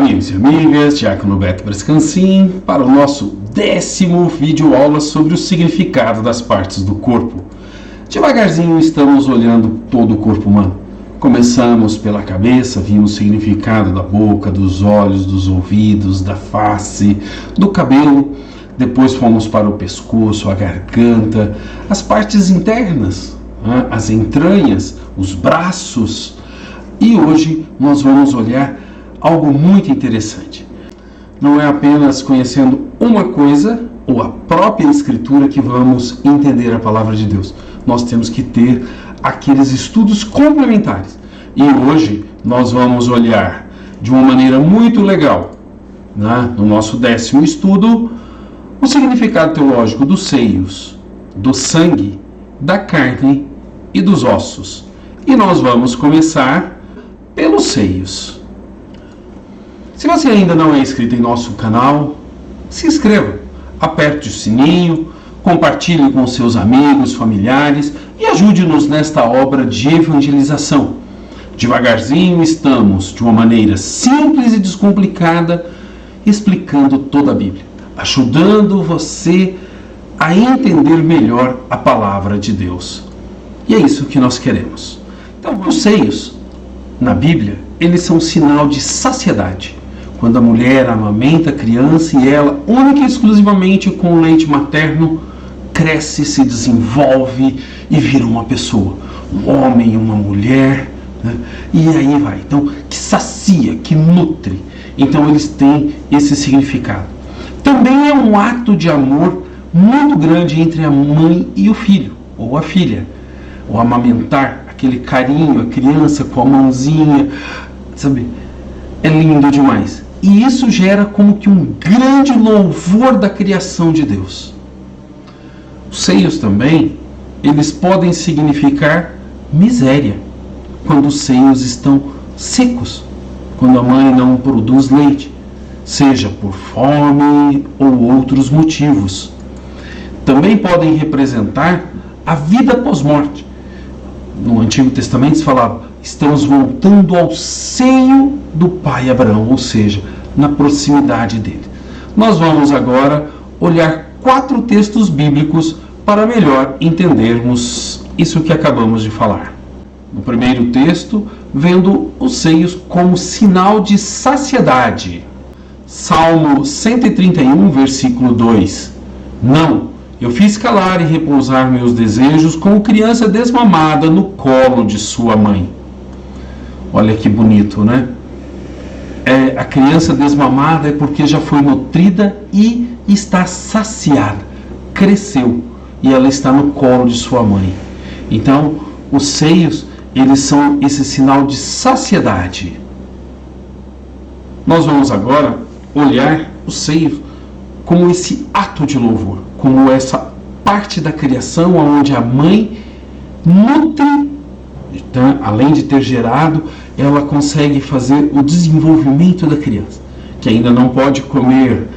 amigos e amigas, Diácono Beto Brescancin, para o nosso 10º vídeo aula sobre o significado das partes do corpo. Devagarzinho estamos olhando todo o corpo humano. Começamos pela cabeça, vimos o significado da boca, dos olhos, dos ouvidos, da face, do cabelo. Depois fomos para o pescoço, a garganta, as partes internas, as entranhas, os braços. E hoje nós vamos olhar algo muito interessante. Não é apenas conhecendo uma coisa ou a própria Escritura que vamos entender a palavra de Deus. Nós temos que ter aqueles estudos complementares. E hoje nós vamos olhar de uma maneira muito legal, no nosso 10º estudo, o significado teológico dos seios, do sangue, da carne e dos ossos. E nós vamos começar pelos seios. Se você ainda não é inscrito em nosso canal, se inscreva, aperte o sininho, compartilhe com seus amigos, familiares e ajude-nos nesta obra de evangelização. Devagarzinho estamos, de uma maneira simples e descomplicada, explicando toda a Bíblia, ajudando você a entender melhor a palavra de Deus. E é isso que nós queremos. Então, os seios, na Bíblia, eles são sinal de saciedade. Quando a mulher amamenta a criança e ela, única e exclusivamente com leite materno, cresce, se desenvolve e vira uma pessoa, um homem, uma mulher, e aí vai. Então, que sacia, que nutre. Então, eles têm esse significado. Também é um ato de amor muito grande entre a mãe e o filho, ou a filha. O amamentar, aquele carinho, a criança com a mãozinha, sabe? É lindo demais. E isso gera como que um grande louvor da criação de Deus. Os seios também, eles podem significar miséria, quando os seios estão secos, quando a mãe não produz leite, seja por fome ou outros motivos. Também podem representar a vida pós-morte. No Antigo Testamento se falava, estamos voltando ao seio do pai Abraão, ou seja, na proximidade dele. Nós vamos agora olhar 4 textos bíblicos para melhor entendermos isso que acabamos de falar. No primeiro texto, vendo os seios como sinal de saciedade. Salmo 131, versículo 2. Não, eu fiz calar e repousar meus desejos como criança desmamada no colo de sua mãe. Olha que bonito, né? A criança desmamada é porque já foi nutrida e está saciada, cresceu e ela está no colo de sua mãe. Então, os seios, eles são esse sinal de saciedade. Nós vamos agora olhar os seios como esse ato de louvor, como essa parte da criação onde a mãe nutre, então, além de ter gerado, ela consegue fazer o desenvolvimento da criança, que ainda não pode comer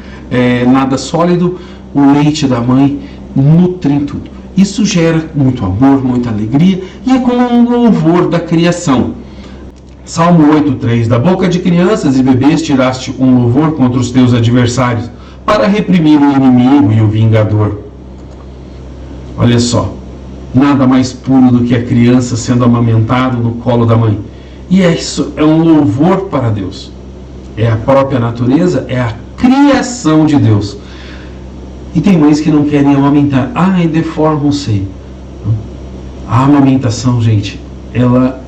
nada sólido, o leite da mãe nutre em tudo. Isso gera muito amor, muita alegria e é como um louvor da criação. Salmo 8,3. Da boca de crianças e bebês tiraste um louvor contra os teus adversários, para reprimir o inimigo e o vingador. Olha só, nada mais puro do que a criança sendo amamentado no colo da mãe. E isso é um louvor para Deus. É a própria natureza, é a criação de Deus. E tem mães que não querem amamentar. E deformam o seio. A amamentação, gente, ela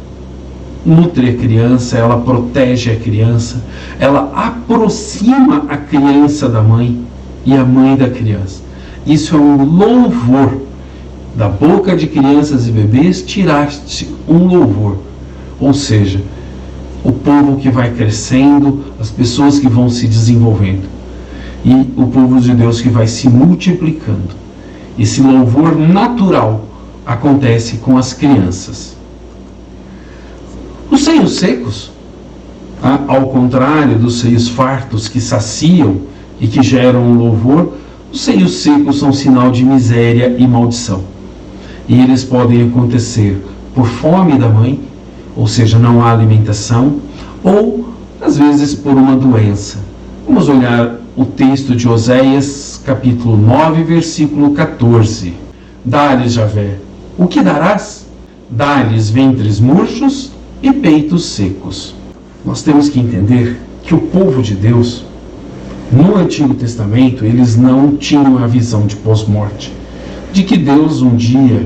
nutre a criança, ela protege a criança, ela aproxima a criança da mãe e a mãe da criança. Isso é um louvor. Da boca de crianças e bebês tiraste um louvor. Ou seja, o povo que vai crescendo, as pessoas que vão se desenvolvendo. E o povo de Deus que vai se multiplicando. Esse louvor natural acontece com as crianças. Os seios secos, ao contrário dos seios fartos que saciam e que geram um louvor, os seios secos são sinal de miséria e maldição. E eles podem acontecer por fome da mãe, ou seja, não há alimentação, ou às vezes por uma doença. Vamos olhar o texto de Oséias, capítulo 9, versículo 14. Dá-lhes, Javé, o que darás? Dá-lhes ventres murchos e peitos secos. Nós temos que entender que o povo de Deus, no Antigo Testamento, eles não tinham a visão de pós-morte, de que Deus um dia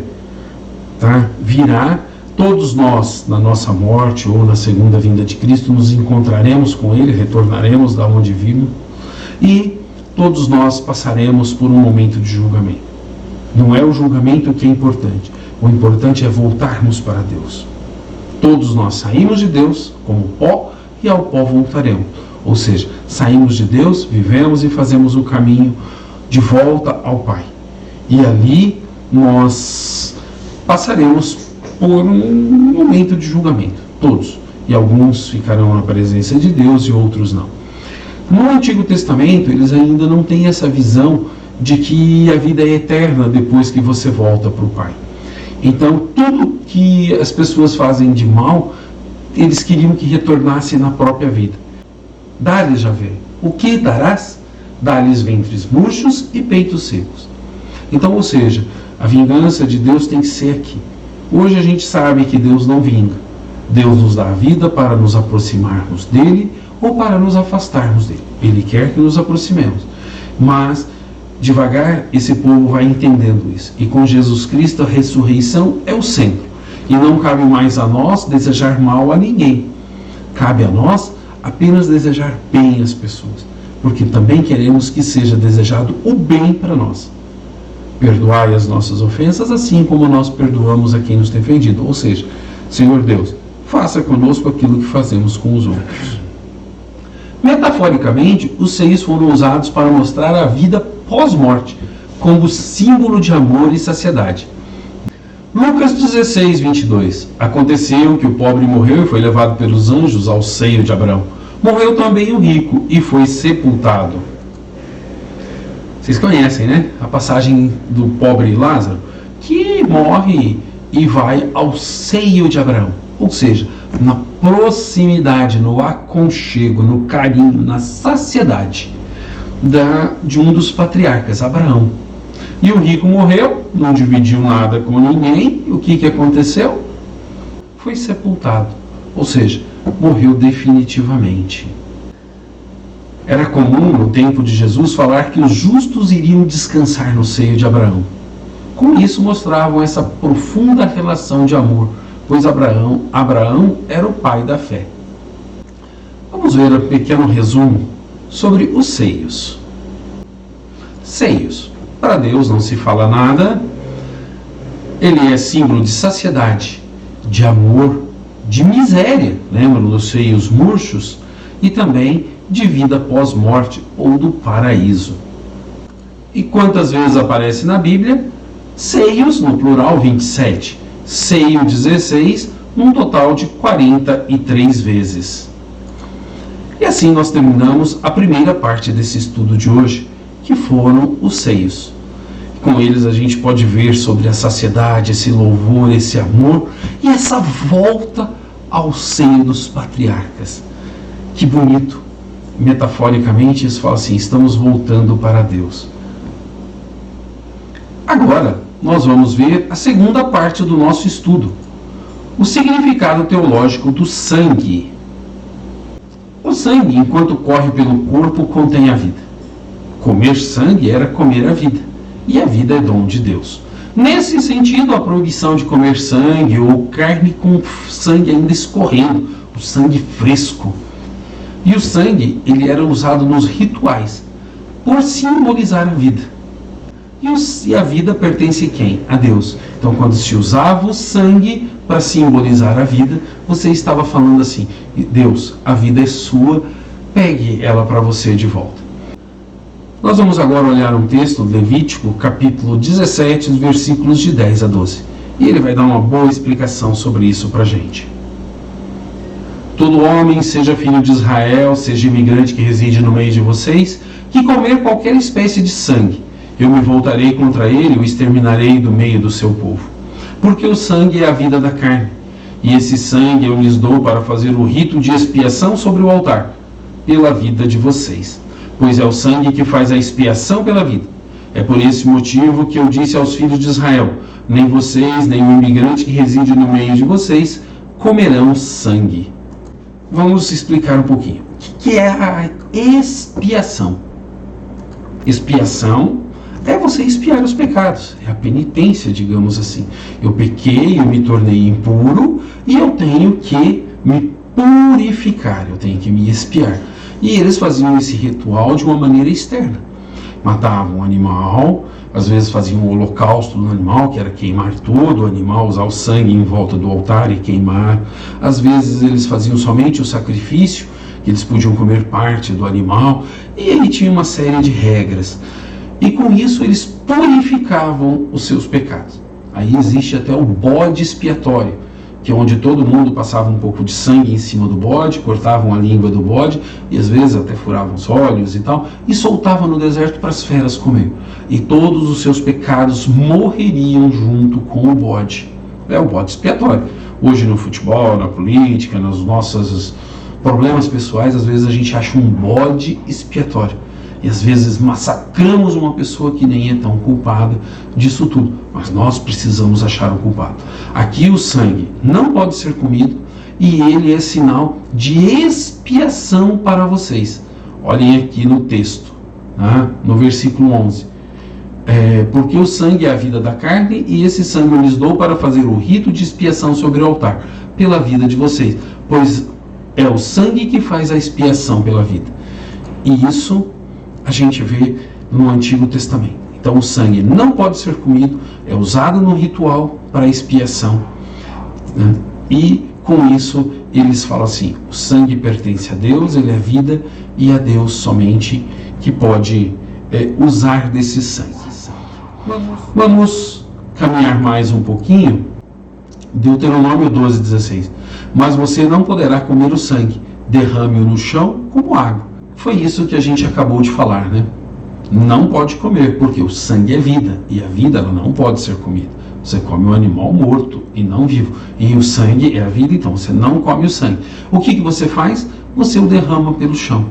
virá, todos nós, na nossa morte ou na segunda vinda de Cristo, nos encontraremos com Ele, retornaremos da onde vimos, e todos nós passaremos por um momento de julgamento. Não é o julgamento que é importante, o importante é voltarmos para Deus. Todos nós saímos de Deus como pó e ao pó voltaremos. Ou seja, saímos de Deus, vivemos e fazemos o caminho de volta ao Pai. E ali nós passaremos por um momento de julgamento, todos. E alguns ficarão na presença de Deus e outros não. No Antigo Testamento, eles ainda não têm essa visão de que a vida é eterna depois que você volta para o Pai. Então, tudo que as pessoas fazem de mal, eles queriam que retornasse na própria vida. Dá-lhes, Javé, o que darás? Dá-lhes ventres murchos e peitos secos. Então, ou seja, a vingança de Deus tem que ser aqui. Hoje a gente sabe que Deus não vinga. Deus nos dá a vida para nos aproximarmos dele ou para nos afastarmos dele. Ele quer que nos aproximemos. Mas, devagar, esse povo vai entendendo isso. E com Jesus Cristo, a ressurreição é o centro. E não cabe mais a nós desejar mal a ninguém. Cabe a nós apenas desejar bem às pessoas. Porque também queremos que seja desejado o bem para nós. Perdoai as nossas ofensas, assim como nós perdoamos a quem nos tem ofendido. Ou seja, Senhor Deus, faça conosco aquilo que fazemos com os outros. Metaforicamente, os seios foram usados para mostrar a vida pós-morte, como símbolo de amor e saciedade. Lucas 16, 22. Aconteceu que o pobre morreu e foi levado pelos anjos ao seio de Abraão. Morreu também o rico e foi sepultado. Vocês conhecem, né? A passagem do pobre Lázaro, que morre e vai ao seio de Abraão. Ou seja, na proximidade, no aconchego, no carinho, na saciedade de um dos patriarcas, Abraão. E o rico morreu, não dividiu nada com ninguém. E o que aconteceu? Foi sepultado. Ou seja, morreu definitivamente. Era comum no tempo de Jesus falar que os justos iriam descansar no seio de Abraão. Com isso mostravam essa profunda relação de amor, pois Abraão era o pai da fé. Vamos ver um pequeno resumo sobre os seios. Seios. Para Deus não se fala nada. Ele é símbolo de saciedade, de amor, de miséria. Lembram dos seios murchos? E também de vida pós-morte ou do paraíso. E quantas vezes aparece na Bíblia? Seios, no plural, 27. Seio, 16, num total de 43 vezes. E assim nós terminamos a primeira parte desse estudo de hoje, que foram os seios. Com eles a gente pode ver sobre a saciedade, esse louvor, esse amor e essa volta ao seio dos patriarcas. Que bonito! Metaforicamente, eles falam assim, estamos voltando para Deus. Agora, nós vamos ver a segunda parte do nosso estudo. O significado teológico do sangue. O sangue, enquanto corre pelo corpo, contém a vida. Comer sangue era comer a vida. E a vida é dom de Deus. Nesse sentido, a proibição de comer sangue ou carne com sangue ainda escorrendo, o sangue fresco. E o sangue, ele era usado nos rituais, por simbolizar a vida. E a vida pertence a quem? A Deus. Então, quando se usava o sangue para simbolizar a vida, você estava falando assim, Deus, a vida é sua, pegue ela para você de volta. Nós vamos agora olhar um texto, Levítico, capítulo 17, versículos de 10 a 12. E ele vai dar uma boa explicação sobre isso para a gente. Todo homem, seja filho de Israel, seja imigrante que reside no meio de vocês, que comer qualquer espécie de sangue, eu me voltarei contra ele e o exterminarei do meio do seu povo. Porque o sangue é a vida da carne, e esse sangue eu lhes dou para fazer o rito de expiação sobre o altar. pela vida de vocês, pois é o sangue que faz a expiação pela vida. É por esse motivo que eu disse aos filhos de Israel: nem vocês, nem o imigrante que reside no meio de vocês comerão sangue. Vamos explicar um pouquinho. O que é a expiação? Expiação é você expiar os pecados, é a penitência, digamos assim. Eu pequei, eu me tornei impuro e eu tenho que me purificar, eu tenho que me expiar. E eles faziam esse ritual de uma maneira externa. Matavam um animal, às vezes faziam um holocausto do animal, que era queimar todo o animal, usar o sangue em volta do altar e queimar. Às vezes eles faziam somente o sacrifício, que eles podiam comer parte do animal, e ele tinha uma série de regras. E com isso eles purificavam os seus pecados. Aí existe até o bode expiatório, que é onde todo mundo passava um pouco de sangue em cima do bode, cortavam a língua do bode, e às vezes até furavam os olhos e tal, e soltavam no deserto para as feras comer. E todos os seus pecados morreriam junto com o bode. É o bode expiatório. Hoje no futebol, na política, nos nossos problemas pessoais, às vezes a gente acha um bode expiatório. E às vezes massacramos uma pessoa que nem é tão culpada disso tudo. Mas nós precisamos achar um culpado. Aqui o sangue não pode ser comido e ele é sinal de expiação para vocês. Olhem aqui no texto, no versículo 11. Porque o sangue é a vida da carne e esse sangue eu lhes dou para fazer o rito de expiação sobre o altar, pela vida de vocês. Pois é o sangue que faz a expiação pela vida. E isso a gente vê no Antigo Testamento. Então o sangue não pode ser comido, é usado no ritual para expiação. E com isso eles falam assim: o sangue pertence a Deus, ele é vida, e a Deus somente que pode usar desse sangue. Vamos caminhar mais um pouquinho. Deuteronômio 12:16. Mas você não poderá comer o sangue, derrame-o no chão como água. Foi isso que a gente acabou de falar, né? Não pode comer, porque o sangue é vida, e a vida ela não pode ser comida. Você come um animal morto e não vivo, e o sangue é a vida, então você não come o sangue. O que você faz? Você o derrama pelo chão.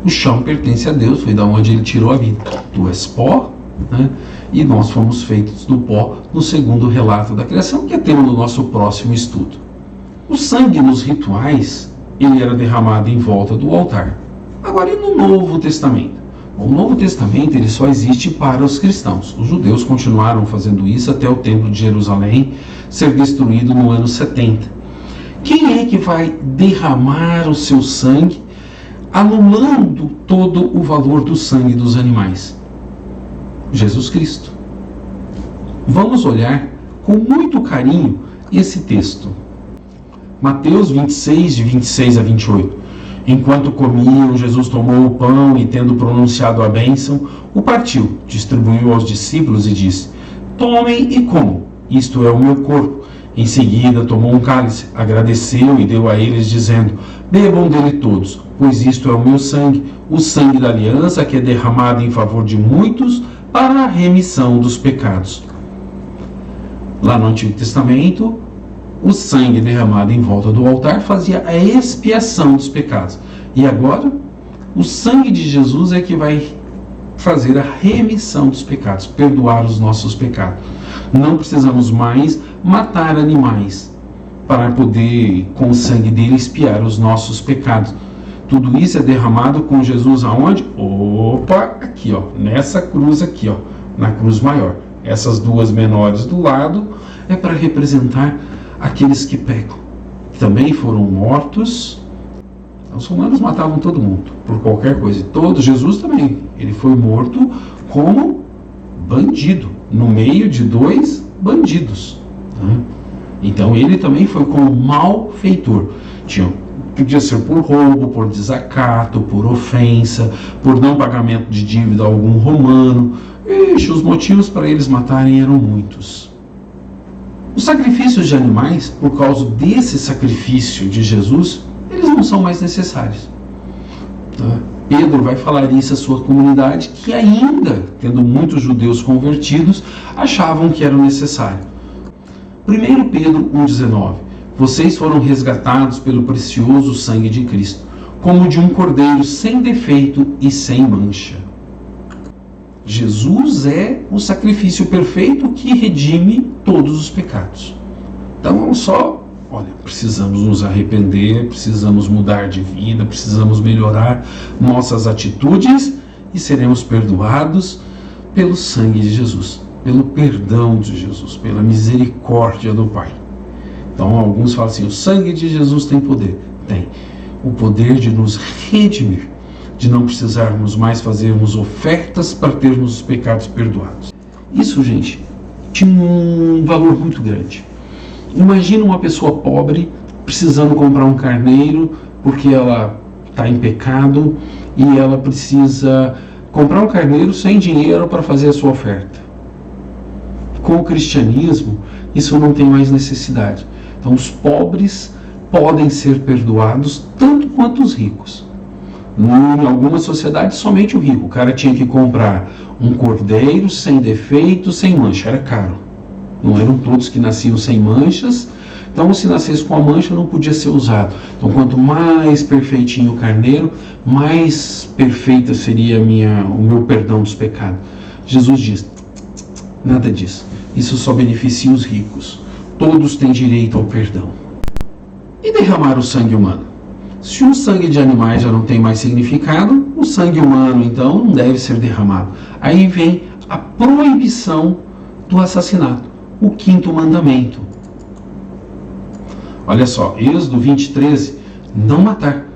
O chão pertence a Deus, foi da onde ele tirou a vida. Tu és pó, né? E nós fomos feitos do pó no segundo relato da criação, que é tema do nosso próximo estudo. O sangue nos rituais, ele era derramado em volta do altar. Agora, e no Novo Testamento? O Novo Testamento ele só existe para os cristãos. Os judeus continuaram fazendo isso até o Templo de Jerusalém ser destruído no ano 70. Quem é que vai derramar o seu sangue, anulando todo o valor do sangue dos animais? Jesus Cristo. Vamos olhar com muito carinho esse texto. Mateus 26, de 26 a 28. Enquanto comiam, Jesus tomou o pão e, tendo pronunciado a bênção, o partiu, distribuiu aos discípulos e disse: tomem e comam, isto é o meu corpo. Em seguida tomou um cálice, agradeceu e deu a eles, dizendo: bebam dele todos, pois isto é o meu sangue, o sangue da aliança que é derramado em favor de muitos para a remissão dos pecados. Lá no Antigo Testamento, o sangue derramado em volta do altar fazia a expiação dos pecados. E agora, o sangue de Jesus é que vai fazer a remissão dos pecados, perdoar os nossos pecados. Não precisamos mais matar animais para poder, com o sangue dele, expiar os nossos pecados. Tudo isso é derramado com Jesus aonde? Opa, aqui, ó, nessa cruz aqui, ó, na cruz maior. Essas duas menores do lado é para representar aqueles que pecam, que também foram mortos. Os romanos matavam todo mundo, por qualquer coisa. Jesus também, ele foi morto como bandido, no meio de dois bandidos. Então ele também foi como malfeitor. Podia ser por roubo, por desacato, por ofensa, por não pagamento de dívida a algum romano. Os motivos para eles matarem eram muitos. Os sacrifícios de animais, por causa desse sacrifício de Jesus, eles não são mais necessários. Pedro vai falar isso à sua comunidade, que ainda, tendo muitos judeus convertidos, achavam que era necessário. 1 Pedro 1,19. Vocês foram resgatados pelo precioso sangue de Cristo, como de um cordeiro sem defeito e sem mancha. Jesus é o sacrifício perfeito que redime todos os pecados. Então vamos só, precisamos nos arrepender, precisamos mudar de vida, precisamos melhorar nossas atitudes e seremos perdoados pelo sangue de Jesus, pelo perdão de Jesus, pela misericórdia do Pai. Então alguns falam assim, o sangue de Jesus tem poder. Tem o poder de nos redimir, de não precisarmos mais fazermos ofertas para termos os pecados perdoados. Isso, gente, tinha um valor muito grande. Imagina uma pessoa pobre precisando comprar um carneiro porque ela está em pecado e ela precisa comprar um carneiro sem dinheiro para fazer a sua oferta. Com o cristianismo, isso não tem mais necessidade. Então, os pobres podem ser perdoados tanto quanto os ricos. Em algumas sociedades, somente o rico. O cara tinha que comprar um cordeiro sem defeito, sem mancha. Era caro. Não eram todos que nasciam sem manchas. Então, se nascesse com a mancha, não podia ser usado. Então, quanto mais perfeitinho o carneiro, mais perfeita seria o meu perdão dos pecados. Jesus diz, nada disso. Isso só beneficia os ricos. Todos têm direito ao perdão. E derramar o sangue humano? Se o sangue de animais já não tem mais significado, o sangue humano, então, não deve ser derramado. Aí vem a proibição do assassinato, o 5º mandamento. Olha só, Êxodo 20:13, não matar.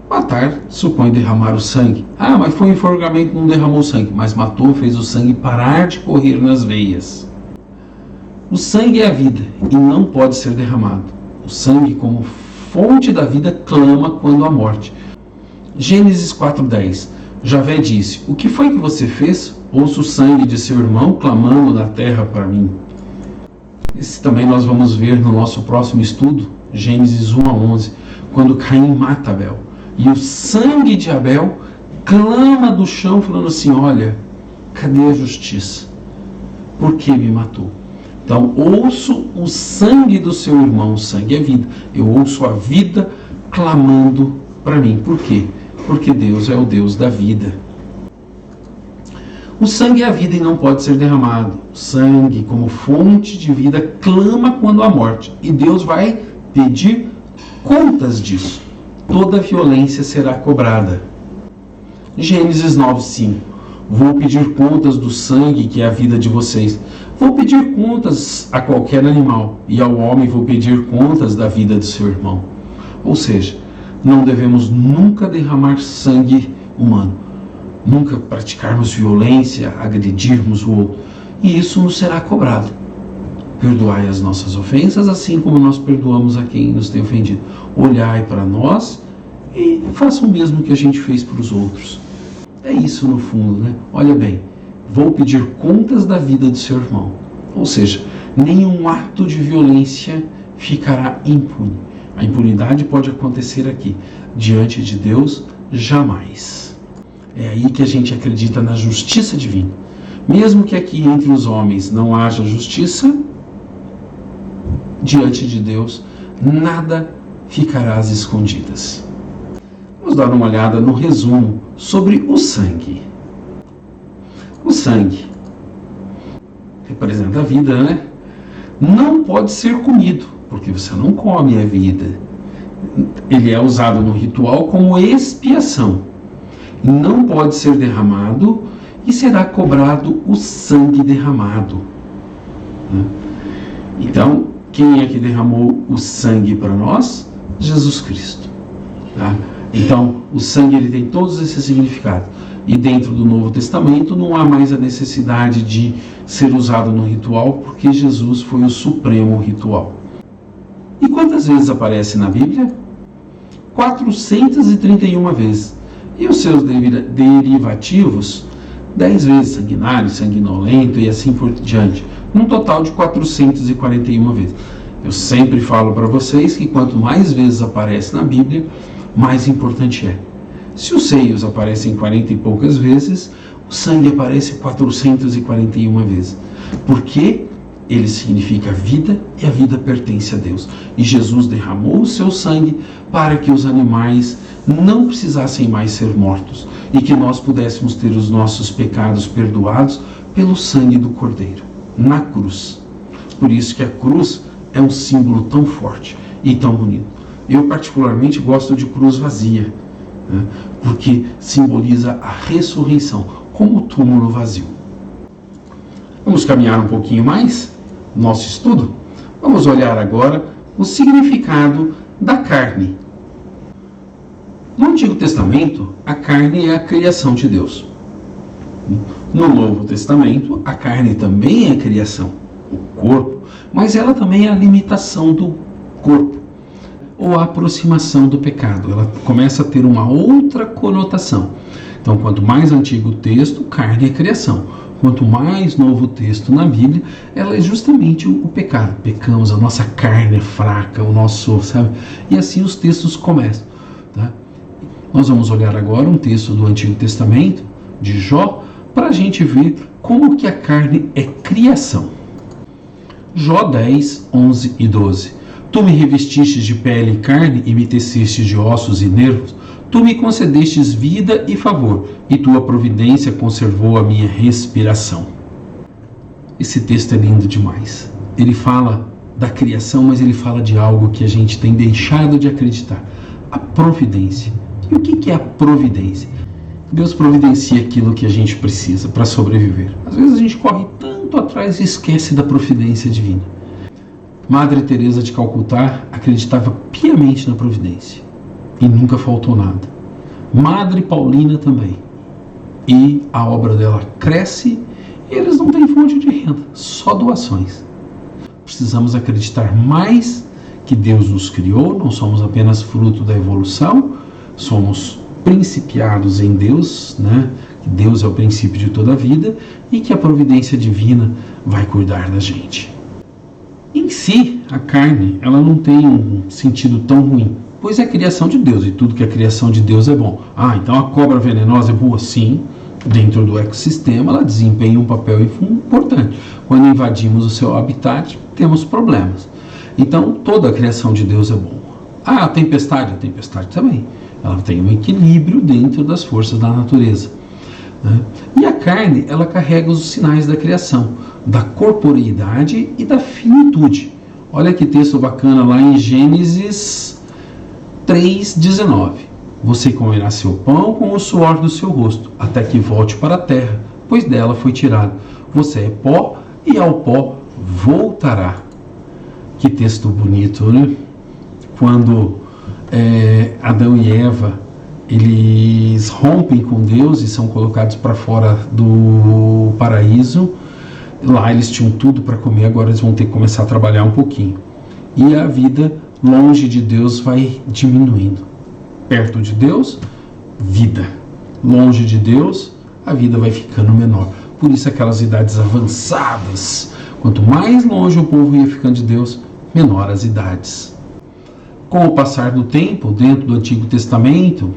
Matar supõe derramar o sangue. Ah, mas foi um enforcamento, não derramou o sangue. Mas matou, fez o sangue parar de correr nas veias. O sangue é a vida e não pode ser derramado. O sangue, como fonte da vida, clama quando há morte. Gênesis 4:10. Javé disse, o que foi que você fez? Ouço o sangue de seu irmão clamando na terra para mim. Esse também nós vamos ver no nosso próximo estudo, Gênesis 1:11, quando Caim mata Abel. E o sangue de Abel clama do chão, falando assim, olha, cadê a justiça? Por que me matou? Então, ouço o sangue do seu irmão, o sangue é vida. Eu ouço a vida clamando para mim. Por quê? Porque Deus é o Deus da vida. O sangue é a vida e não pode ser derramado. O sangue, como fonte de vida, clama quando há morte. E Deus vai pedir contas disso. Toda violência será cobrada. Gênesis 9:5. Vou pedir contas do sangue que é a vida de vocês. Vou pedir contas a qualquer animal, e ao homem vou pedir contas da vida do seu irmão. Ou seja, não devemos nunca derramar sangue humano, nunca praticarmos violência, agredirmos o outro, e isso nos será cobrado. Perdoai as nossas ofensas, assim como nós perdoamos a quem nos tem ofendido. Olhai para nós e faça o mesmo que a gente fez para os outros. É isso no fundo, né? Olha bem, vou pedir contas da vida do seu irmão. Ou seja, nenhum ato de violência ficará impune. A impunidade pode acontecer aqui. Diante de Deus, jamais. É aí que a gente acredita na justiça divina. Mesmo que aqui entre os homens não haja justiça, diante de Deus, nada ficará às escondidas. Vamos dar uma olhada no resumo sobre o sangue. O sangue representa a vida, né? Não pode ser comido, porque você não come a vida. Ele é usado no ritual como expiação. Não pode ser derramado e será cobrado o sangue derramado. Então, quem é que derramou o sangue para nós? Jesus Cristo. Tá? Então, o sangue ele tem todos esses significados. E dentro do Novo Testamento não há mais a necessidade de ser usado no ritual, porque Jesus foi o supremo ritual. E quantas vezes aparece na Bíblia? 431 vezes. E os seus derivativos? 10 vezes, sanguinário, sanguinolento e assim por diante. Num total de 441 vezes. Eu sempre falo para vocês que quanto mais vezes aparece na Bíblia, mais importante é. Se os seios aparecem 40 e poucas vezes, o sangue aparece 441 vezes. Porque ele significa vida e a vida pertence a Deus. E Jesus derramou o seu sangue para que os animais não precisassem mais ser mortos e que nós pudéssemos ter os nossos pecados perdoados pelo sangue do Cordeiro, na cruz. Por isso que a cruz é um símbolo tão forte e tão bonito. Eu particularmente gosto de cruz vazia, né, porque simboliza a ressurreição, como o túmulo vazio. Vamos caminhar um pouquinho mais no nosso estudo? Vamos olhar agora o significado da carne. No Antigo Testamento, a carne é a criação de Deus. No Novo Testamento, a carne também é a criação, o corpo, mas ela também é a limitação do corpo, ou a aproximação do pecado. Ela começa a ter uma outra conotação. Então, quanto mais antigo o texto, carne é criação. Quanto mais novo o texto na Bíblia, ela é justamente o pecado. Pecamos, a nossa carne é fraca, o nosso, sabe? E assim os textos começam, tá? Nós vamos olhar agora um texto do Antigo Testamento, de Jó, para a gente ver como que a carne é criação. Jó 10, 11 e 12. Tu me revestistes de pele e carne e me tecestes de ossos e nervos. Tu me concedestes vida e favor, e tua providência conservou a minha respiração. Esse texto é lindo demais. Ele fala da criação, mas ele fala de algo que a gente tem deixado de acreditar. A providência. E o que é a providência? Deus providencia aquilo que a gente precisa para sobreviver. Às vezes a gente corre tanto atrás e esquece da providência divina. Madre Teresa de Calcutá acreditava piamente na providência e nunca faltou nada. Madre Paulina também. E a obra dela cresce e eles não têm fonte de renda, só doações. Precisamos acreditar mais que Deus nos criou, não somos apenas fruto da evolução, somos principiados em Deus, né? Deus é o princípio de toda a vida e que a providência divina vai cuidar da gente. Em si, a carne, ela não tem um sentido tão ruim, pois é a criação de Deus e tudo que é criação de Deus é bom. Então a cobra venenosa é boa? Sim, dentro do ecossistema ela desempenha um papel importante. Quando invadimos o seu habitat, temos problemas. Então toda a criação de Deus é bom. A tempestade também. Ela tem um equilíbrio dentro das forças da natureza, né? E a carne, ela carrega os sinais da criação, da corporeidade e da finitude. Olha que texto bacana lá em Gênesis 3:19. Você comerá seu pão com o suor do seu rosto, até que volte para a terra, pois dela foi tirado. Você é pó e ao pó voltará. Que texto bonito, né? Quando Adão e Eva, eles rompem com Deus e são colocados para fora do paraíso. Lá eles tinham tudo para comer, agora eles vão ter que começar a trabalhar um pouquinho. E a vida longe de Deus vai diminuindo. Perto de Deus, vida. Longe de Deus, a vida vai ficando menor. Por isso aquelas idades avançadas. Quanto mais longe o povo ia ficando de Deus, menor as idades. Com o passar do tempo, dentro do Antigo Testamento,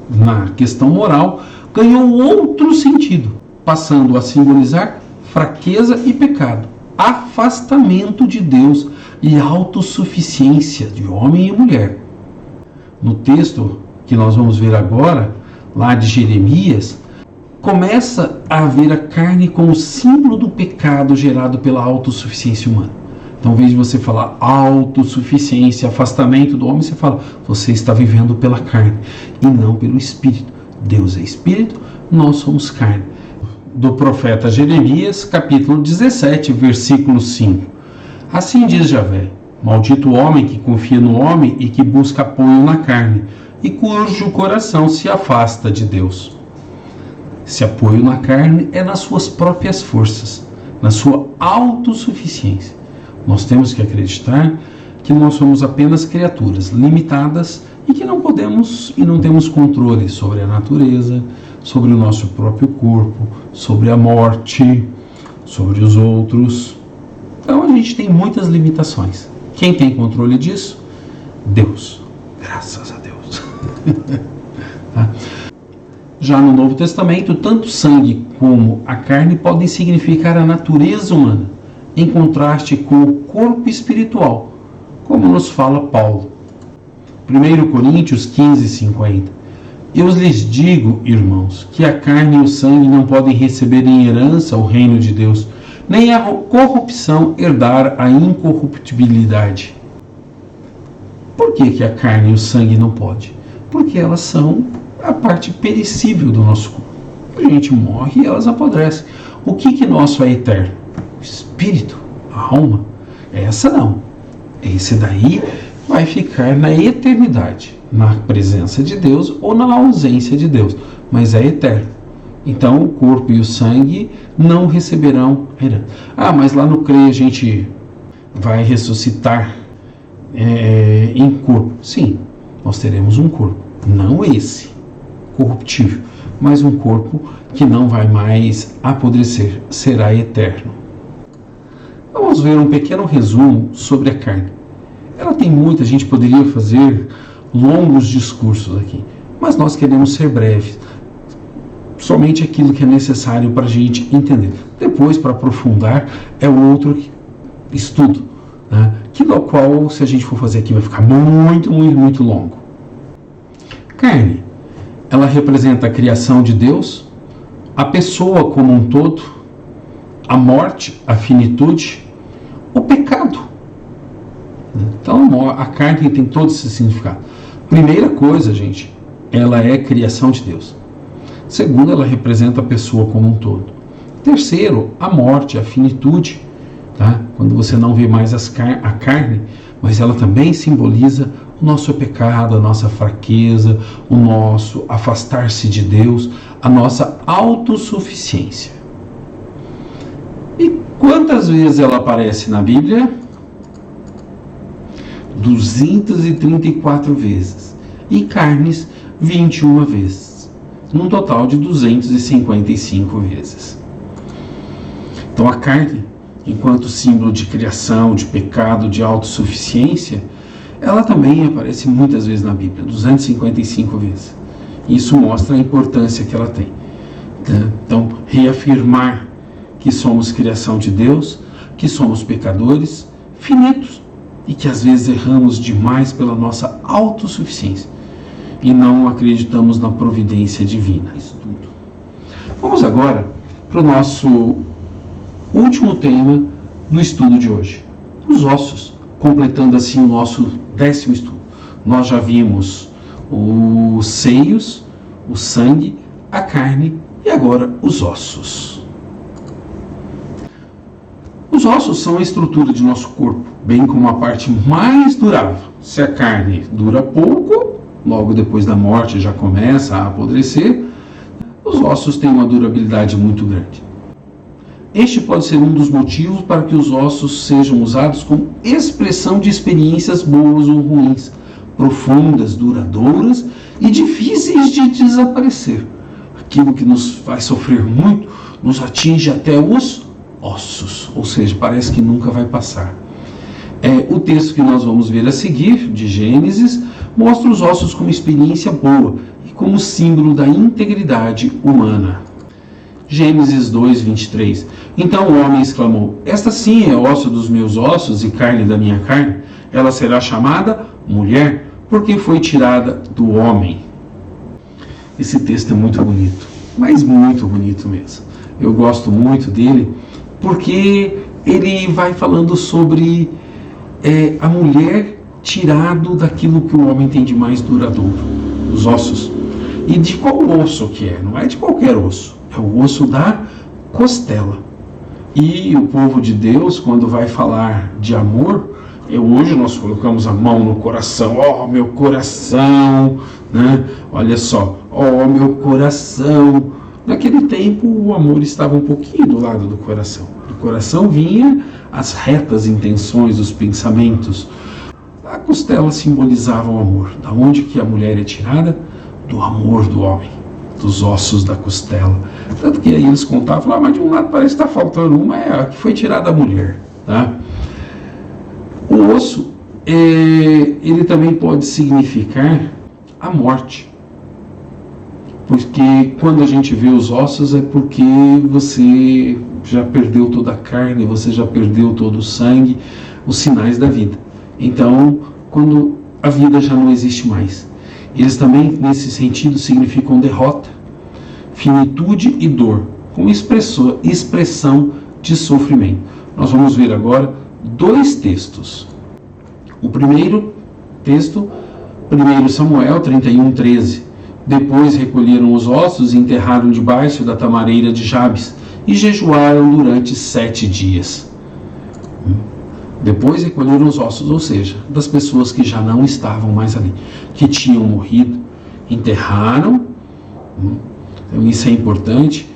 na questão moral, ganhou outro sentido, passando a simbolizar fraqueza e pecado, afastamento de Deus e autossuficiência de homem e mulher. No texto que nós vamos ver agora, lá de Jeremias, começa a ver a carne como símbolo do pecado gerado pela autossuficiência humana. Então, ao invés de você falar autossuficiência, afastamento do homem, você fala, você está vivendo pela carne e não pelo Espírito. Deus é Espírito, nós somos carne. Do profeta Jeremias, capítulo 17, versículo 5. Assim diz Javé, maldito o homem que confia no homem e que busca apoio na carne, e cujo coração se afasta de Deus. Esse apoio na carne é nas suas próprias forças, na sua autossuficiência. Nós temos que acreditar que nós somos apenas criaturas limitadas e que não podemos e não temos controle sobre a natureza, sobre o nosso próprio corpo, sobre a morte, sobre os outros. Então a gente tem muitas limitações. Quem tem controle disso? Deus. Graças a Deus. Tá? Já no Novo Testamento, tanto o sangue como a carne podem significar a natureza humana. em contraste com o corpo espiritual, como nos fala Paulo. 1 Coríntios 15:50. Eu lhes digo, irmãos, que a carne e o sangue não podem receber em herança o reino de Deus, nem a corrupção herdar a incorruptibilidade. Por que a carne e o sangue não podem? Porque elas são a parte perecível do nosso corpo. A gente morre e elas apodrecem. O que nosso é eterno? O espírito, a alma. Essa não. Esse daí vai ficar na eternidade, na presença de Deus ou na ausência de Deus, mas é eterno. Então o corpo e o sangue não receberão herança. Mas lá no CREI a gente vai ressuscitar em corpo. Sim, nós teremos um corpo, não esse corruptível, mas um corpo que não vai mais apodrecer, será eterno. Vamos ver um pequeno resumo sobre a carne. Ela tem muito, a gente poderia fazer longos discursos aqui, mas nós queremos ser breves, somente aquilo que é necessário para a gente entender. Depois, para aprofundar, é outro estudo, né? Que do qual, se a gente for fazer aqui, vai ficar muito, muito, muito longo. Carne, ela representa a criação de Deus, a pessoa como um todo, a morte, a finitude, o pecado. Então, a carne tem todo esse significado. Primeira coisa, gente, ela é criação de Deus. Segundo, ela representa a pessoa como um todo. Terceiro, a morte, a finitude, tá? Quando você não vê mais a carne, mas ela também simboliza o nosso pecado, a nossa fraqueza, o nosso afastar-se de Deus, a nossa autossuficiência. E quantas vezes ela aparece na Bíblia? 234 vezes. E carnes, 21 vezes. Num total de 255 vezes. Então a carne, enquanto símbolo de criação, de pecado, de autossuficiência, ela também aparece muitas vezes na Bíblia, 255 vezes. Isso mostra a importância que ela tem. Então, reafirmar que somos criação de Deus, que somos pecadores, finitos, e que às vezes erramos demais pela nossa autossuficiência e não acreditamos na providência divina. Isso tudo. Vamos agora para o nosso último tema do estudo de hoje, os ossos, completando assim o nosso 10º estudo. Nós já vimos os seios, o sangue, a carne e agora os ossos. Os ossos são a estrutura de nosso corpo, bem como a parte mais durável. Se a carne dura pouco, logo depois da morte já começa a apodrecer, os ossos têm uma durabilidade muito grande. Este pode ser um dos motivos para que os ossos sejam usados como expressão de experiências boas ou ruins, profundas, duradouras e difíceis de desaparecer. Aquilo que nos faz sofrer muito nos atinge até os ossos, ou seja, parece que nunca vai passar. O texto que nós vamos ver a seguir, de Gênesis, mostra os ossos como experiência boa e como símbolo da integridade humana. Gênesis 2:23. Então o homem exclamou: esta sim é osso dos meus ossos e carne da minha carne. Ela será chamada mulher, porque foi tirada do homem. Esse texto é muito bonito, mas muito bonito mesmo. Eu gosto muito dele, porque ele vai falando sobre a mulher tirado daquilo que o homem tem de mais duradouro, os ossos. E de qual osso que é? Não é de qualquer osso, é o osso da costela. E o povo de Deus, quando vai falar de amor, hoje nós colocamos a mão no coração, meu coração, né? Olha só, meu coração. Naquele tempo o amor estava um pouquinho do lado do coração. Do coração vinha as retas intenções, os pensamentos. A costela simbolizava o amor. Da onde que a mulher é tirada? Do amor do homem, dos ossos da costela. Tanto que aí eles contavam, mas de um lado parece que está faltando uma, a que foi tirada a mulher. Tá? O osso, ele também pode significar a morte. Porque quando a gente vê os ossos é porque você já perdeu toda a carne, você já perdeu todo o sangue, os sinais da vida. Então, quando a vida já não existe mais. Eles também, nesse sentido, significam derrota, finitude e dor, com expressão de sofrimento. Nós vamos ver agora 2 textos. O primeiro texto, 1 Samuel 31:13. Depois recolheram os ossos e enterraram debaixo da tamareira de Jabes e jejuaram durante 7 dias. Depois recolheram os ossos, ou seja, das pessoas que já não estavam mais ali, que tinham morrido, enterraram. Então isso é importante.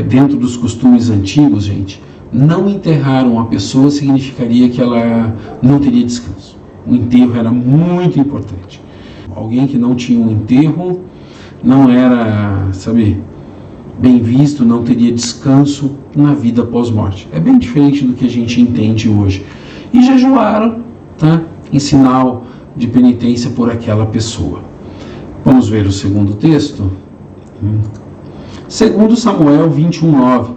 Dentro dos costumes antigos, gente, não enterrar uma pessoa significaria que ela não teria descanso. O enterro era muito importante. Alguém que não tinha um enterro não era, bem visto, não teria descanso na vida pós-morte. É bem diferente do que a gente entende hoje. E jejuaram, em sinal de penitência por aquela pessoa. Vamos ver o segundo texto? 2 Samuel 21:9.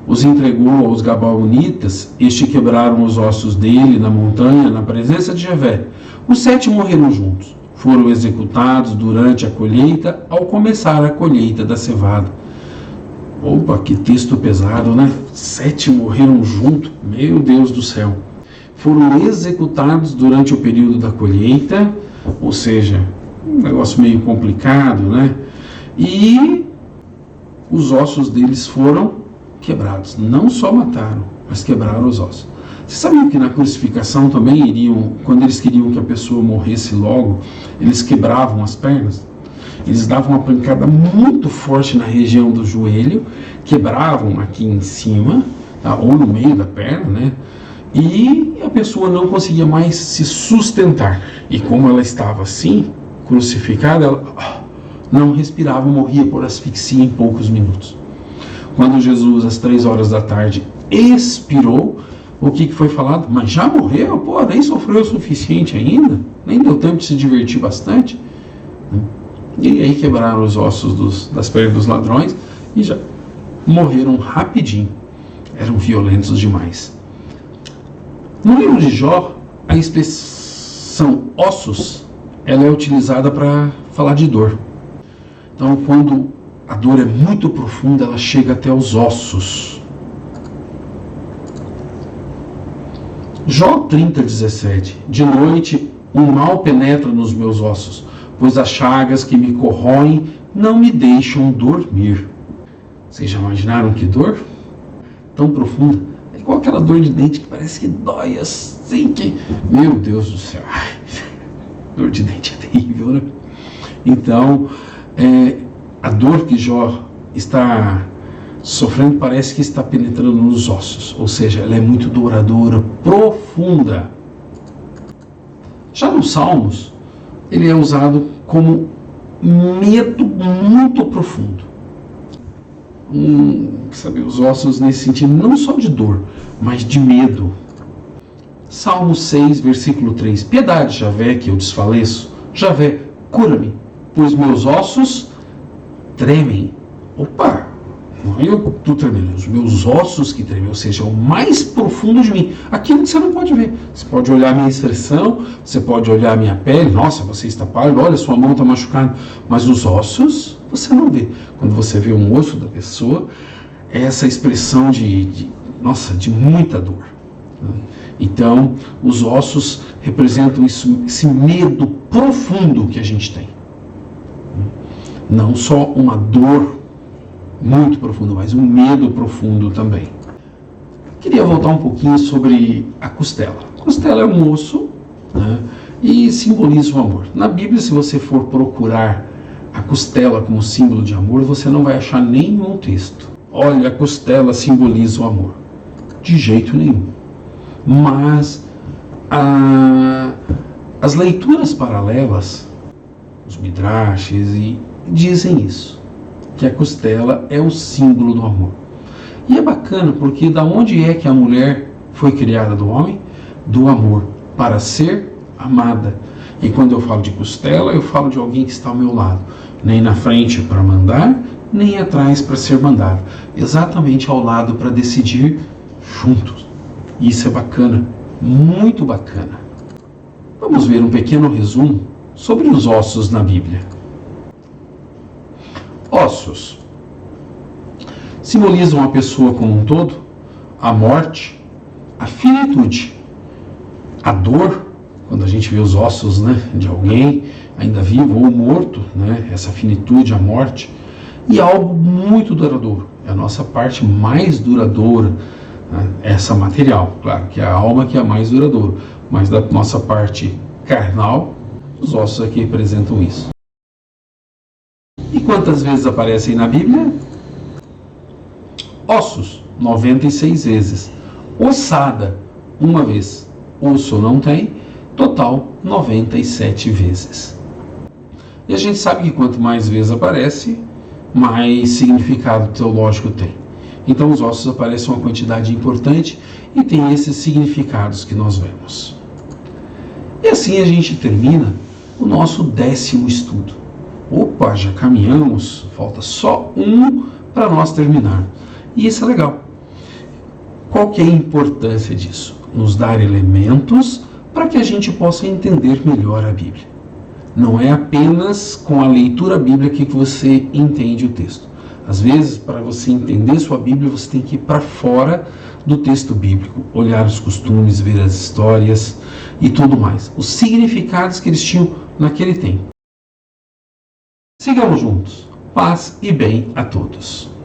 Os entregou aos Gabaonitas, estes quebraram os ossos dele na montanha, na presença de Javé. Os 7 morreram juntos. Foram executados durante a colheita, ao começar a colheita da cevada. Opa, que texto pesado, né? 7 morreram juntos, meu Deus do céu. Foram executados durante o período da colheita, ou seja, um negócio meio complicado, né? E os ossos deles foram quebrados. Não só mataram, mas quebraram os ossos. Você sabia que na crucificação também quando eles queriam que a pessoa morresse logo, eles quebravam as pernas? Eles davam uma pancada muito forte na região do joelho, quebravam aqui em cima, ou no meio da perna, né? E a pessoa não conseguia mais se sustentar. E como ela estava assim, crucificada, ela não respirava, morria por asfixia em poucos minutos. Quando Jesus, às 3 horas da tarde, expirou, o que foi falado? Mas já morreu? Pô, nem sofreu o suficiente ainda? Nem deu tempo de se divertir bastante? E aí quebraram os ossos das pernas dos ladrões e já morreram rapidinho. Eram violentos demais. No livro de Jó, a expressão ossos, ela é utilizada para falar de dor. Então, quando a dor é muito profunda, ela chega até os ossos. Jó 30:17. De noite, um mal penetra nos meus ossos, pois as chagas que me corroem não me deixam dormir. Vocês já imaginaram que dor? Tão profunda. É igual aquela dor de dente que parece que dói assim que... Meu Deus do céu. Dor de dente é terrível, né? Então, a dor que Jó está sofrendo parece que está penetrando nos ossos. Ou seja, ela é muito duradoura, profunda. Já nos Salmos, ele é usado como medo muito profundo. Os ossos nesse sentido, não só de dor, mas de medo. Salmo 6, versículo 3. Piedade, Javé, que eu desfaleço. Javé, cura-me, pois meus ossos tremem. Opa, não eu estou tremendo, os meus ossos que tremem, ou seja, o mais profundo de mim. Aquilo que você não pode ver. Você pode olhar a minha expressão, você pode olhar a minha pele, nossa, você está pálido, olha, sua mão está machucada. Mas os ossos, você não vê. Quando você vê um osso da pessoa, é essa expressão de muita dor. Então, os ossos representam esse medo profundo que a gente tem. Não só uma dor muito profunda, mas um medo profundo também. Queria voltar um pouquinho sobre a costela. A costela é um osso, né, e simboliza o amor. Na Bíblia, se você for procurar a costela como símbolo de amor, você não vai achar nenhum texto. Olha, a costela simboliza o amor. De jeito nenhum. Mas as leituras paralelas, os midrashes, dizem isso, que a costela é o símbolo do amor. E é bacana porque da onde é que a mulher foi criada do homem? Do amor, para ser amada. E quando eu falo de costela, eu falo de alguém que está ao meu lado, nem na frente para mandar, nem atrás para ser mandado, exatamente ao lado para decidir juntos. Isso é bacana, muito bacana. Vamos ver um pequeno resumo sobre os ossos na Bíblia. Ossos simbolizam a pessoa como um todo, a morte, a finitude, a dor, quando a gente vê os ossos, de alguém ainda vivo ou morto, essa finitude, a morte, e algo muito duradouro, é a nossa parte mais duradoura, essa material, claro que é a alma que é a mais duradoura, mas da nossa parte carnal, os ossos aqui representam isso. E quantas vezes aparecem na Bíblia? Ossos, 96 vezes. Ossada, uma vez. Osso não tem, total 97 vezes. E a gente sabe que quanto mais vezes aparece, mais significado teológico tem. Então os ossos aparecem uma quantidade importante e tem esses significados que nós vemos. E assim a gente termina o nosso 10º estudo. Opa, já caminhamos, falta só um para nós terminar. E isso é legal. Qual que é a importância disso? Nos dar elementos para que a gente possa entender melhor a Bíblia. Não é apenas com a leitura bíblica que você entende o texto. Às vezes, para você entender sua Bíblia, você tem que ir para fora do texto bíblico, olhar os costumes, ver as histórias e tudo mais. Os significados que eles tinham naquele tempo. Sigamos juntos. Paz e bem a todos.